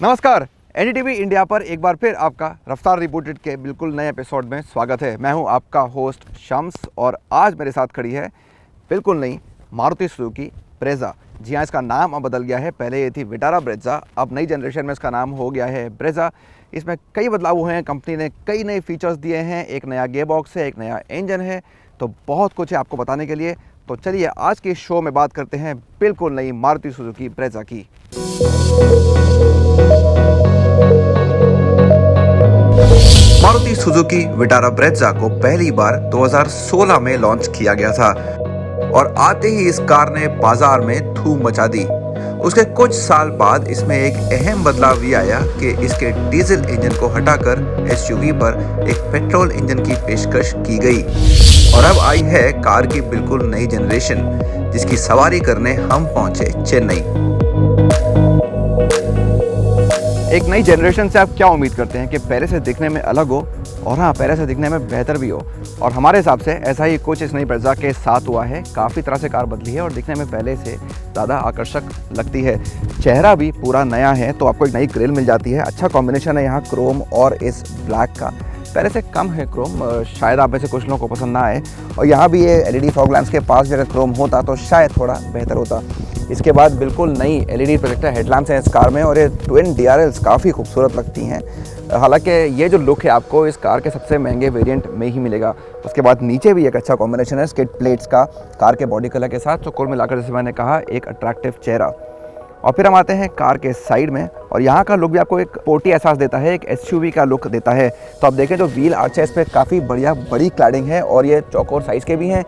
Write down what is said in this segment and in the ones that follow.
नमस्कार, NDTV India पर एक बार फिर आपका रफ्तार रिपोर्टेड के बिल्कुल नए एपिसोड में स्वागत है। मैं हूं आपका होस्ट शम्स और आज मेरे साथ खड़ी है बिल्कुल नई मारुति सुजुकी ब्रेज़ा। जी हाँ, इसका नाम अब बदल गया है। पहले ये थी विटारा ब्रेज़ा, अब नई जनरेशन में इसका नाम हो गया है ब्रेज़ा। इसमें कई बदलाव हुए हैं, कंपनी ने कई नए फीचर्स दिए हैं, एक नया गियर बॉक्स है, एक नया इंजन है, तो बहुत कुछ है आपको बताने के लिए। तो चलिए आज के शो में बात करते हैं बिल्कुल नई मारुति सुजुकी ब्रेज़ा की। मारुति सुजुकी विटारा ब्रेज़ा को पहली बार 2016 में लॉन्च किया गया था और आते ही इस कार ने बाजार में धूम मचा दी। उसके कुछ साल बाद इसमें एक अहम बदलाव भी आया कि इसके डीजल इंजन को हटाकर एसयूवी पर एक पेट्रोल इंजन की पेशकश की गई और अब आई है कार की बिल्कुल नई जनरेशन, जिसकी सवारी करने हम पहुंचे चेन्नई। एक नई जनरेशन से आप क्या उम्मीद करते हैं कि पहले से दिखने में अलग हो और हाँ, पहले से दिखने में बेहतर भी हो, और हमारे हिसाब से ऐसा ही कुछ इस नई ब्रेज़ा के साथ हुआ है। काफ़ी तरह से कार बदली है और दिखने में पहले से ज़्यादा आकर्षक लगती है। चेहरा भी पूरा नया है, तो आपको एक नई ग्रिल मिल जाती है। अच्छा कॉम्बिनेशन है यहाँ क्रोम और इस ब्लैक का, पहले से कम है क्रोम, शायद आप में से कुछ लोगों को पसंद ना आए। और यहाँ भी ये एलईडी फॉग लैंप्स के पास भी अगर क्रोम होता तो शायद थोड़ा बेहतर होता। इसके बाद बिल्कुल नई एलईडी प्रोजेक्टर हेडलैम्प्स हैं इस कार में और ये ट्विन डीआरएल्स काफ़ी खूबसूरत लगती हैं। हालांकि ये जो लुक है आपको इस कार के सबसे महंगे वेरिएंट में ही मिलेगा। उसके बाद नीचे भी एक अच्छा कॉम्बिनेशन है स्किड प्लेट्स का कार के बॉडी कलर के साथ, तो कुल मिलाकर जैसे मैंने कहा एक अट्रैक्टिव चेहरा। और फिर हम आते हैं कार के साइड में और यहाँ का लुक भी आपको एक स्पोर्टी एहसास देता है, एक एसयूवी का लुक देता है। तो आप देखें जो व्हील आर्च है इस पर काफ़ी बढ़िया बड़ी क्लैडिंग है और ये चौकोर साइज़ के भी हैं।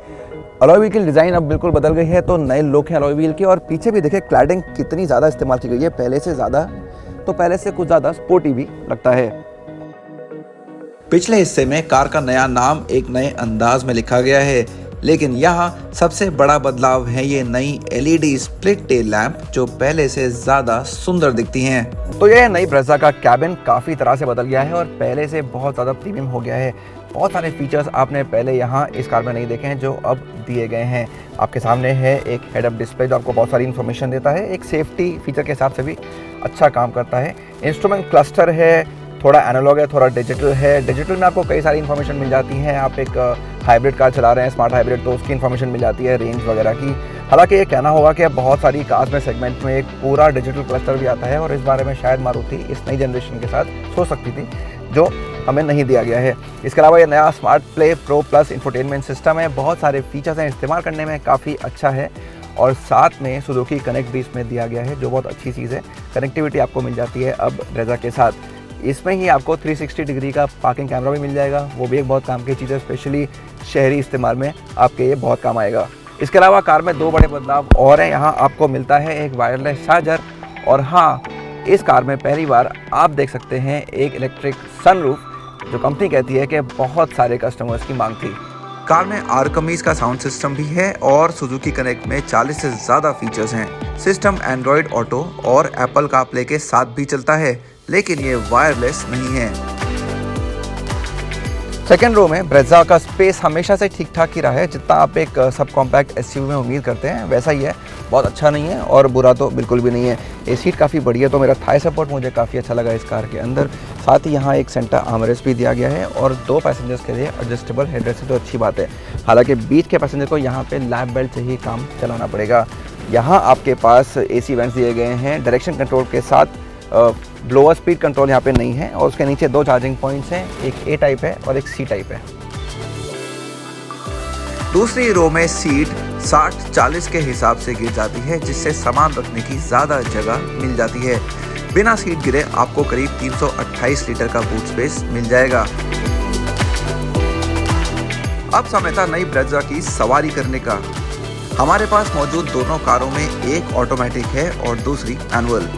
अलॉय व्हील की डिज़ाइन अब बिल्कुल बदल गई है, तो नए लुक है अलॉय व्हील की। और पीछे भी देखें क्लैडिंग कितनी ज़्यादा इस्तेमाल की गई है, पहले से ज़्यादा, तो पहले से कुछ ज़्यादा स्पोर्टी भी लगता है। पिछले हिस्से में कार का नया नाम एक नए अंदाज में लिखा गया है, लेकिन यहाँ सबसे बड़ा बदलाव है ये नई एलईडी स्प्लिट टेल लैंप, जो पहले से ज़्यादा सुंदर दिखती हैं। तो ये नई ब्रेज़ा का कैबिन काफ़ी तरह से बदल गया है और पहले से बहुत ज़्यादा प्रीमियम हो गया है। बहुत सारे फीचर्स आपने पहले यहाँ इस कार में नहीं देखे हैं जो अब दिए गए हैं। आपके सामने है एक हेड अप डिस्प्ले जो आपको बहुत सारी इन्फॉर्मेशन देता है, एक सेफ्टी फीचर के हिसाब से भी अच्छा काम करता है। इंस्ट्रूमेंट क्लस्टर है, थोड़ा एनालॉग है, थोड़ा डिजिटल है। डिजिटल में आपको कई सारी इन्फॉर्मेशन मिल जाती हैं। आप एक हाइब्रिड कार चला रहे हैं, स्मार्ट हाइब्रिड, तो उसकी इन्फॉर्मेशन मिल जाती है, रेंज वगैरह की। हालांकि ये कहना होगा कि बहुत सारी कार्स में सेगमेंट में एक पूरा डिजिटल क्लस्टर भी आता है और इस बारे में शायद मारुति इस नई जनरेशन के साथ सोच सकती थी, जो हमें नहीं दिया गया है। इसके अलावा ये नया smart play pro plus infotainment system है, बहुत सारे फीचर्स हैं, इस्तेमाल करने में काफ़ी अच्छा है। और साथ में सुजुकी कनेक्ट भी इसमें दिया गया है, जो बहुत अच्छी चीज़ है। कनेक्टिविटी आपको मिल जाती है अब ब्रेज़ा के साथ। इसमें ही आपको 360 डिग्री का पार्किंग कैमरा भी मिल जाएगा, वो भी एक बहुत काम की चीज़ है, स्पेशली शहरी इस्तेमाल में आपके ये बहुत काम आएगा। इसके अलावा कार में दो बड़े बदलाव और हैं। यहाँ आपको मिलता है एक वायरलेस चार्जर और हाँ, इस कार में पहली बार आप देख सकते हैं एक इलेक्ट्रिक सनरूफ, जो कंपनी कहती है कि बहुत सारे कस्टमर्स की मांग थी। कार में आर्कमीज का साउंड सिस्टम भी है और सुजुकी कनेक्ट में 40 से ज़्यादा फीचर्स हैं। सिस्टम एंड्रॉयड ऑटो और एप्पल कारप्ले के साथ भी चलता है, लेकिन ये वायरलेस नहीं है। सेकेंड रो में ब्रेज़ा का स्पेस हमेशा से ठीक ठाक ही रहा है, जितना आप एक सब कॉम्पैक्ट एसयूवी में उम्मीद करते हैं वैसा ही है। बहुत अच्छा नहीं है और बुरा तो बिल्कुल भी नहीं है। ये सीट काफ़ी बड़ी है, तो मेरा थाई सपोर्ट मुझे काफ़ी अच्छा लगा इस कार के अंदर। साथ ही यहाँ एक सेंटर आर्मरेस्ट भी दिया गया है और दो पैसेंजर्स के लिए एडजस्टेबल हेडरेस्ट है, तो अच्छी बात है। हालांकि बीच के पैसेंजर को यहाँ पे लैप बेल्ट से ही काम चलाना पड़ेगा। यहाँ आपके पास एसी वेंट्स दिए गए हैं डायरेक्शन कंट्रोल के साथ। ब्लोअर स्पीड कंट्रोल यहाँ पे नहीं है और उसके नीचे दो चार्जिंग पॉइंट्स हैं, एक ए टाइप है और एक सी टाइप है। दूसरी रो में सीट 60-40 के हिसाब से गिर जाती है, जिससे सामान रखने की ज़्यादा जगह मिल जाती है। बिना सीट गिरे आपको करीब 328 लीटर का बूट स्पेस मिल जाएगा। अब समय था नई ब्रेज़ा की सवारी करने का। हमारे पास मौजूद दोनों कारों में एक ऑटोमेटिक है और दूसरी मैनुअल।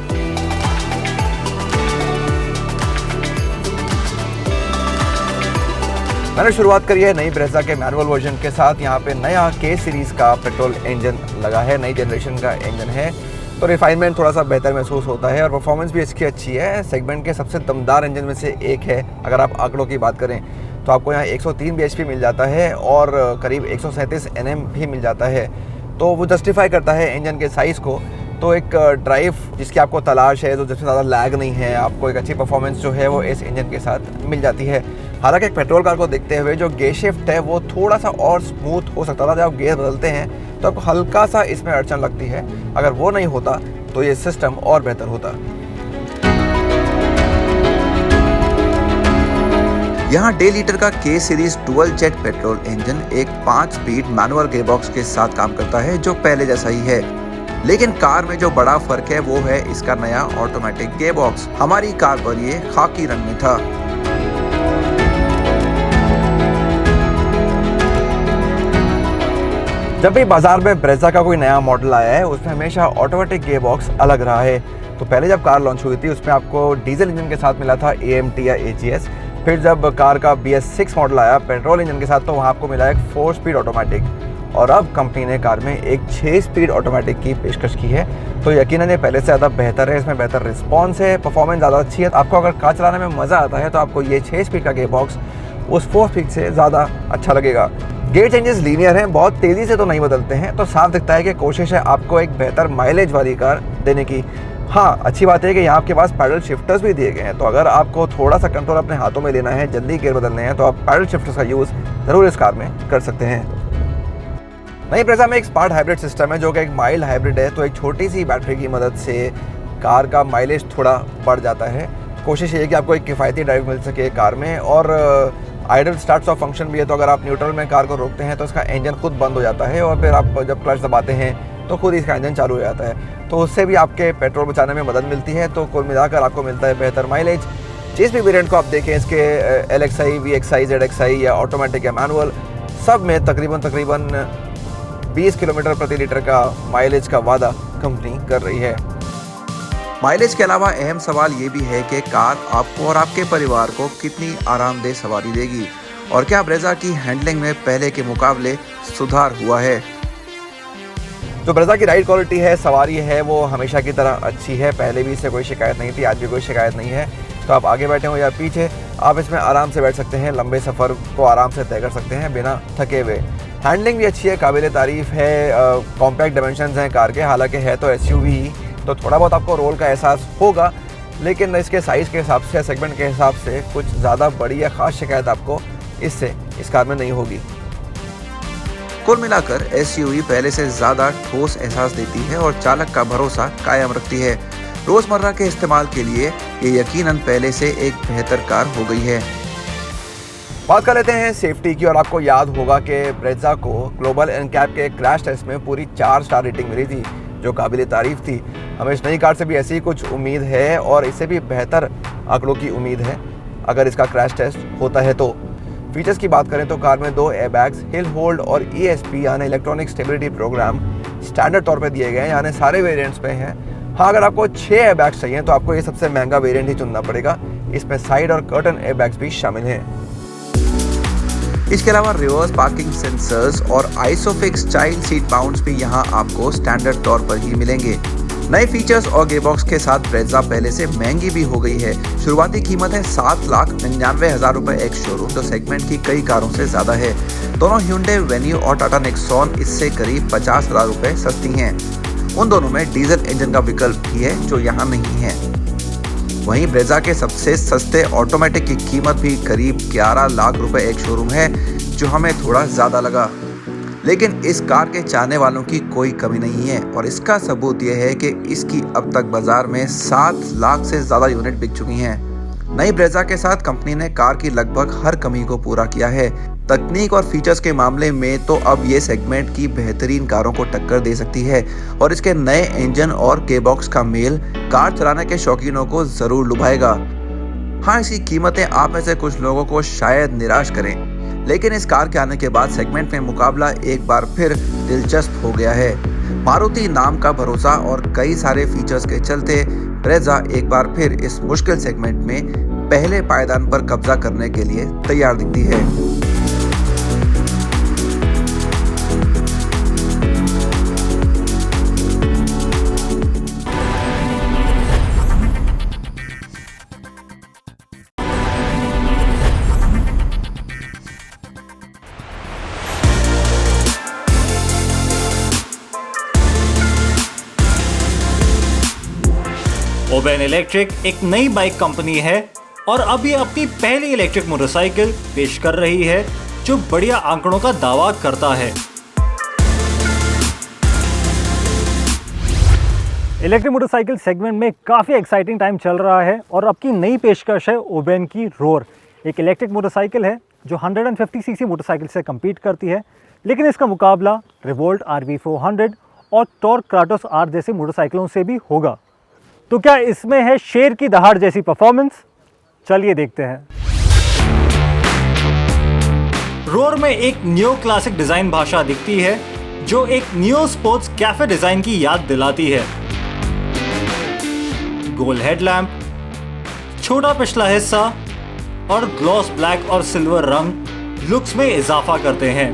मैंने शुरुआत करी है नई ब्रेज़ा के मैनुअल वर्जन के साथ। यहाँ पे नया के सीरीज़ का पेट्रोल इंजन लगा है, नई जनरेशन का इंजन है, तो रिफाइनमेंट थोड़ा सा बेहतर महसूस होता है और परफॉर्मेंस भी इसकी अच्छी है। सेगमेंट के सबसे दमदार इंजन में से एक है। अगर आप आंकड़ों की बात करें तो आपको यहाँ 103 bhp मिल जाता है और करीब 137 Nm भी मिल जाता है, तो वो जस्टिफाई करता है इंजन के साइज़ को। तो एक ड्राइव जिसकी आपको तलाश है, तो जिसमें ज़्यादा लैग नहीं है, आपको एक अच्छी परफॉर्मेंस जो है वो इस इंजन के साथ मिल जाती है। हालांकि एक पेट्रोल कार को देखते हुए जो गियर शिफ्ट है वो थोड़ा सा और स्मूथ हो सकता था। जब आप गियर बदलते हैं तो आपको हल्का सा इसमें अड़चन लगती है, अगर वो नहीं होता तो ये सिस्टम और बेहतर होता। यहाँ 1.5 लीटर का K series dual jet petrol engine एक 5 स्पीड मैनुअल गियरबॉक्स के साथ काम करता है, जो पहले जैसा ही है। लेकिन कार में जो बड़ा फर्क है वो है इसका नया ऑटोमेटिक गियरबॉक्स। हमारी कार पर ये खाकी रंग में था। जब भी बाजार में ब्रेजा का कोई नया मॉडल आया है उसमें हमेशा ऑटोमेटिक गियरबॉक्स अलग रहा है। तो पहले जब कार लॉन्च हुई थी उसमें आपको डीजल इंजन के साथ मिला था AMT या AGS। फिर जब कार का BS6 मॉडल आया पेट्रोल इंजन के साथ, तो वहाँ आपको मिला एक 4 स्पीड ऑटोमेटिक। और अब कंपनी ने कार में एक 6 स्पीड ऑटोमेटिक की पेशकश की है। तो यकीनन ये पहले से ज़्यादा बेहतर है, इसमें बेहतर रिस्पॉन्स है, परफॉर्मेंस ज़्यादा अच्छी है। आपको अगर कार चलाने में मज़ा आता है तो आपको ये 6 स्पीड का गियरबॉक्स उस 4 स्पीड से ज़्यादा अच्छा लगेगा। गियर चेंजेस लीनियर हैं, बहुत तेज़ी से तो नहीं बदलते हैं, तो साफ दिखता है कि कोशिश है आपको एक बेहतर माइलेज वाली कार देने की। हाँ, अच्छी बात है कि यहाँ आपके पास पैडल शिफ्टर्स भी दिए गए हैं, तो अगर आपको थोड़ा सा कंट्रोल अपने हाथों में लेना है, जल्दी गियर बदलने हैं, तो आप पैडल शिफ्टर्स का यूज़ ज़रूर इस कार में कर सकते हैं। नई ब्रेजा में एक स्मार्ट हाइब्रिड सिस्टम है जो कि एक माइल्ड हाइब्रिड है, तो एक छोटी सी बैटरी की मदद से कार का माइलेज थोड़ा बढ़ जाता है। कोशिश ये है कि आपको एक किफ़ायती ड्राइव मिल सके कार में। और आइडल स्टार्ट स्टॉप फंक्शन भी है, तो अगर आप न्यूट्रल में कार को रोकते हैं तो इसका इंजन खुद बंद हो जाता है, और फिर आप जब क्लच दबाते हैं तो खुद इसका इंजन चालू हो जाता है। तो उससे भी आपके पेट्रोल बचाने में मदद मिलती है। तो कुल मिलाकर आपको मिलता है बेहतर माइलेज। जिस भी वेरिएंट को आप देखें, इसके LXI, VXI, ZXI या ऑटोमेटिक या मैनुअल, सब में तकरीबन 20 किलोमीटर प्रति लीटर का माइलेज का वादा कंपनी कर रही है। माइलेज के अलावा अहम सवाल ये भी है कि कार आपको और आपके परिवार को कितनी आरामदेह सवारी देगी, और क्या ब्रेजा की हैंडलिंग में पहले के मुकाबले सुधार हुआ है। जो ब्रेजा की राइड क्वालिटी है, सवारी है, वो हमेशा की तरह अच्छी है। पहले भी इससे कोई शिकायत नहीं थी, आज भी कोई शिकायत नहीं है। तो आप आगे बैठे हो या पीछे, आप इसमें आराम से बैठ सकते हैं, लंबे सफ़र को आराम से तय कर सकते हैं बिना थके हुए। हैंडलिंग भी अच्छी है, काबिल तारीफ़ है। कॉम्पैक्ट डायमेंशंस हैं कार के, हालांकि है तो SUV, तो थोड़ा बहुत आपको रोल का एहसास होगा, लेकिन इसके साइज़ के हिसाब से, सेगमेंट के हिसाब से कुछ ज़्यादा बड़ी या ख़ास शिकायत आपको इससे इस कार में नहीं होगी। कुल मिलाकर SUV पहले से ज़्यादा ठोस एहसास देती है और चालक का भरोसा कायम रखती है। रोज़मर्रा के इस्तेमाल के लिए ये यकीनन पहले से एक बेहतर कार हो गई है। बात कर लेते हैं सेफ्टी की। और आपको याद होगा कि ब्रेजा को ग्लोबल NCAP के क्रैश टेस्ट में पूरी 4 स्टार रेटिंग मिली थी, जो काबिल तारीफ़ थी। हमें इस नई कार से भी ऐसी ही कुछ उम्मीद है, और इससे भी बेहतर आंकड़ों की उम्मीद है अगर इसका क्रैश टेस्ट होता है तो। फीचर्स की बात करें तो कार में 2 एयरबैग्स, हिल होल्ड और ESP यानी इलेक्ट्रॉनिक स्टेबिलिटी प्रोग्राम स्टैंडर्ड तौर पे दिए गए हैं, यानी सारे वेरिएंट्स पे हैं। हाँ, अगर आपको 6 एयरबैग्स चाहिए तो आपको ये सबसे महंगा वेरिएंट ही चुनना पड़ेगा। इसमें साइड और कर्टन एयरबैग्स भी शामिल हैं। इसके अलावा रिवर्स पार्किंग सेंसर्स और आइसोफिक्स चाइल्ड सीट माउंट्स भी यहाँ आपको स्टैंडर्ड तौर पर ही मिलेंगे। नए फीचर्स और गियरबॉक्स के साथ ब्रेजा पहले से महंगी भी हो गई है। शुरुआती कीमत है 7,99,000 रुपए एक्स शोरूम, जो सेगमेंट की कई कारों से ज्यादा है। दोनों Hyundai Venue और टाटा नेक्सॉन इससे करीब 50,000 रुपए सस्ती हैं। उन दोनों में डीजल इंजन का विकल्प भी है जो यहाँ नहीं है। वहीं ब्रेजा के सबसे सस्ते ऑटोमेटिक की कीमत भी करीब 11 लाख रुपए एक शोरूम है, जो हमें थोड़ा ज्यादा लगा। लेकिन इस कार के चाहने वालों की कोई कमी नहीं है, और इसका सबूत यह है कि इसकी अब तक बाजार में 7 लाख से ज्यादा यूनिट बिक चुकी हैं। नई ब्रेजा के साथ कंपनी ने कार की लगभग हर कमी को पूरा किया है। तकनीक और फीचर्स के मामले में तो अब ये सेगमेंट की बेहतरीन कारों को टक्कर दे सकती है, और इसके नए इंजन और गियरबॉक्स का मेल कार चलाने के शौकीनों को जरूर लुभाएगा। हाँ, इसकी कीमतें आप में से कुछ लोगों को शायद निराश करें, लेकिन इस कार के आने के बाद सेगमेंट में मुकाबला एक बार फिर दिलचस्प हो गया है। मारुति नाम का भरोसा और कई सारे फीचर्स के चलते ब्रेजा एक बार फिर इस मुश्किल सेगमेंट में पहले पायदान पर कब्जा करने के लिए तैयार दिखती है। ओबेन इलेक्ट्रिक एक नई बाइक कंपनी है और अब ये अपनी पहली इलेक्ट्रिक मोटरसाइकिल पेश कर रही है जो बढ़िया आंकड़ों का दावा करता है। इलेक्ट्रिक मोटरसाइकिल सेगमेंट में काफ़ी एक्साइटिंग टाइम चल रहा है और अब की नई पेशकश है ओबेन की रोर। एक इलेक्ट्रिक मोटरसाइकिल है जो 150 सीसी मोटरसाइकिल से compete करती है, लेकिन इसका मुकाबला रिवोल्ट RV400 और टॉर्क क्राटोस R जैसी मोटरसाइकिलों से भी होगा। तो क्या इसमें है शेर की दहाड़ जैसी परफॉर्मेंस? चलिए देखते हैं। रोर में एक नियो क्लासिक डिजाइन भाषा दिखती है जो एक नियो स्पोर्ट्स कैफे डिजाइन की याद दिलाती है। गोल हेडलैम्प, छोटा पिछला हिस्सा और ग्लॉस ब्लैक और सिल्वर रंग लुक्स में इजाफा करते हैं।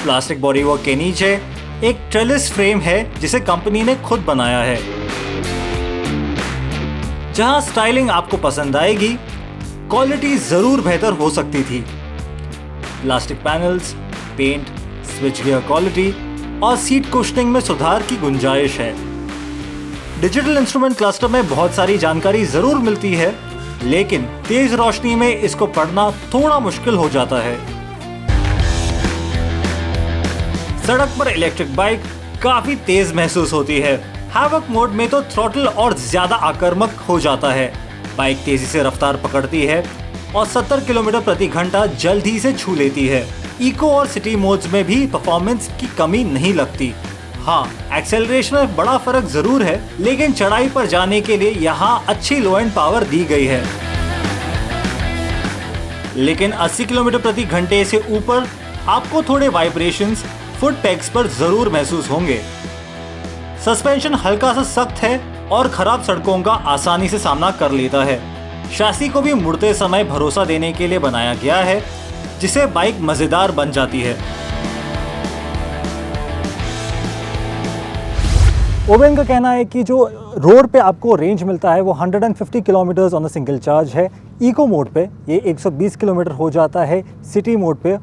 प्लास्टिक बॉडीवर्क के नीचे एक ट्रेलिस फ्रेम है जिसे कंपनी ने खुद बनाया है। जहां स्टाइलिंग आपको पसंद आएगी, क्वालिटी जरूर बेहतर हो सकती थी। Plastic panels, paint, switch gear quality और सीट कुशनिंग में सुधार की गुंजाइश है। डिजिटल इंस्ट्रूमेंट क्लस्टर में बहुत सारी जानकारी जरूर मिलती है, लेकिन तेज रोशनी में इसको पढ़ना थोड़ा मुश्किल हो जाता है। सड़क पर इलेक्ट्रिक बाइक काफी तेज महसूस होती है। हैवक मोड में तो थ्रॉटल और ज्यादा आक्रामक हो जाता है। बाइक तेजी से रफ्तार पकड़ती है और 70 किलोमीटर प्रति घंटा जल्दी से छू लेती है। इको और सिटी मोड्स में भी परफॉर्मेंस की कमी नहीं लगती। हाँ, एक्सेलरेशन में बड़ा फर्क जरूर है, लेकिन चढ़ाई पर जाने के लिए यहाँ अच्छी लो एंड पावर दी गई है। लेकिन 80 किलोमीटर प्रति घंटे से ऊपर आपको थोड़े वाइब्रेशंस फुट पेग्स पर जरूर महसूस होंगे। सस्पेंशन हल्का सा सख्त है और खराब सड़कों का आसानी से सामना कर लेता है। शासी को भी मुड़ते समय भरोसा देने के लिए बनाया गया है, जिससे बाइक मजेदार बन जाती है। ओबेन का कहना है कि जो रोड पे आपको रेंज मिलता है वो 150 kilometres on a single charge है। इको मोड पे ये 120 किलोमीटर हो जाता है सिटी मोड पे,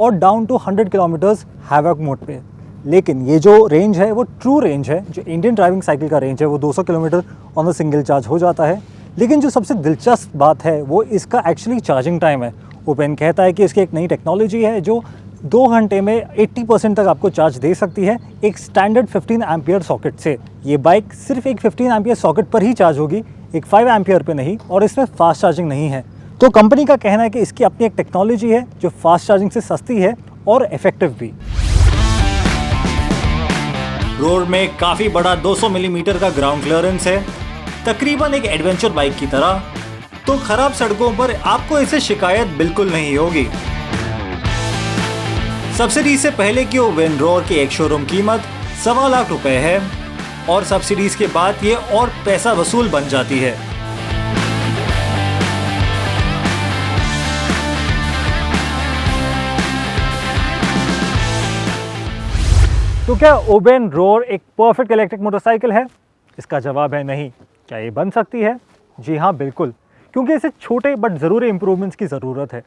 और down to 100 kilometres havoc mode पे। लेकिन ये जो रेंज है वो ट्रू रेंज है। जो इंडियन ड्राइविंग साइकिल का रेंज है वो 200 kilometre on a single charge हो जाता है। लेकिन जो सबसे दिलचस्प बात है वो इसका एक्चुअली चार्जिंग टाइम है। ओबेन कहता है कि इसकी एक नई टेक्नोलॉजी है जो 2 घंटे में 80% तक आपको चार्ज दे सकती है एक स्टैंडर्ड 15 एम्पियर सॉकेट से। ये बाइक सिर्फ एक 15 एम्पियर सॉकेट पर ही चार्ज होगी, एक 5 एम्पियर पे नहीं, और इसमें फास्ट चार्जिंग नहीं है। तो कंपनी का कहना है कि इसकी अपनी एक टेक्नोलॉजी है जो फास्ट चार्जिंग से सस्ती है और इफेक्टिव भी। रोड में काफी बड़ा 200 मिलीमीटर का ग्राउंड क्लियरेंस है, तकरीबन एक एडवेंचर बाइक की तरह। तो खराब सड़कों पर आपको इससे शिकायत बिल्कुल नहीं होगी। सब्सिडी से पहले की ओबेन रोर की एक शोरूम कीमत 1.25 लाख रुपए है और सब्सिडीज के बाद ये और पैसा वसूल बन जाती है। तो क्या ओबेन रोर एक परफेक्ट इलेक्ट्रिक मोटरसाइकिल है? इसका जवाब है नहीं। क्या ये बन सकती है? जी हाँ, बिल्कुल, क्योंकि इसे छोटे बट ज़रूरी इंप्रूवमेंट्स की ज़रूरत है।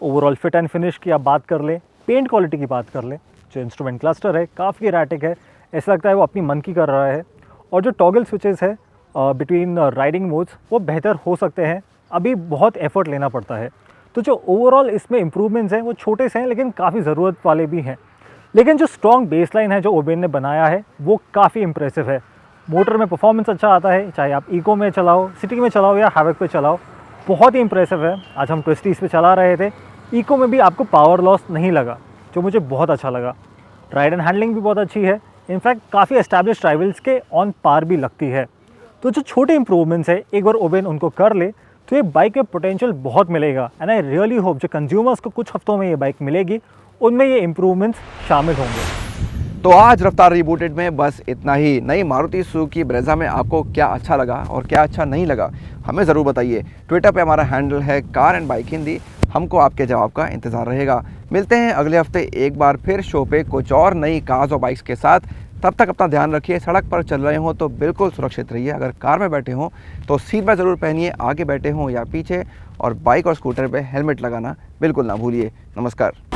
ओवरऑल फिट एंड फिनिश की आप बात कर लें, पेंट क्वालिटी की बात कर लें, जो इंस्ट्रूमेंट क्लस्टर है काफ़ी एराटिक है, ऐसा लगता है वो अपनी मन की कर रहा है। और जो टॉगल स्विचेस है बिटवीन राइडिंग मोड्स वो बेहतर हो सकते हैं, अभी बहुत एफर्ट लेना पड़ता है। तो जो ओवरऑल इसमें इंप्रूवमेंट्स हैं वो छोटे से हैं, लेकिन काफ़ी ज़रूरत वाले भी हैं। लेकिन जो स्ट्रॉन्ग बेसलाइन है जो ओबेन ने बनाया है वो काफ़ी इंप्रेसिव है। मोटर में परफॉर्मेंस अच्छा आता है, चाहे आप इको में चलाओ, सिटी में चलाओ या हैवक पे चलाओ, बहुत ही इंप्रेसिव है। आज हम ट्विस्टीज पे चला रहे थे, इको में भी आपको पावर लॉस नहीं लगा, जो मुझे बहुत अच्छा लगा। राइड एंड हैंडलिंग भी बहुत अच्छी है, इनफैक्ट काफ़ी एस्टैब्लिश्ड राइवल्स के ऑन पार भी लगती है। तो जो छोटे इंप्रूवमेंट्स है, एक बार ओबेन उनको कर ले तो ये बाइक में पोटेंशियल बहुत मिलेगा। एंड आई रियली होप जो कंज्यूमर्स को कुछ हफ्तों में ये बाइक मिलेगी उनमें ये इंप्रूवमेंट्स शामिल होंगे। तो आज रफ्तार रिबूटेड में बस इतना ही। नई मारुति सुजुकी ब्रेज़ा में आपको क्या अच्छा लगा और क्या अच्छा नहीं लगा हमें ज़रूर बताइए। ट्विटर पे हमारा हैंडल है कार एंड बाइक हिंदी। हमको आपके जवाब का इंतज़ार रहेगा। मिलते हैं अगले हफ्ते एक बार फिर शो पे कुछ और नई कार्स और बाइक्स के साथ। तब तक अपना ध्यान रखिए। सड़क पर चल रहे हो तो बिल्कुल सुरक्षित रहिए। अगर कार में बैठे हों तो सीट बेल्ट ज़रूर पहनिए, आगे बैठे हों या पीछे, और बाइक और स्कूटर पे हेलमेट लगाना बिल्कुल ना भूलिए। नमस्कार।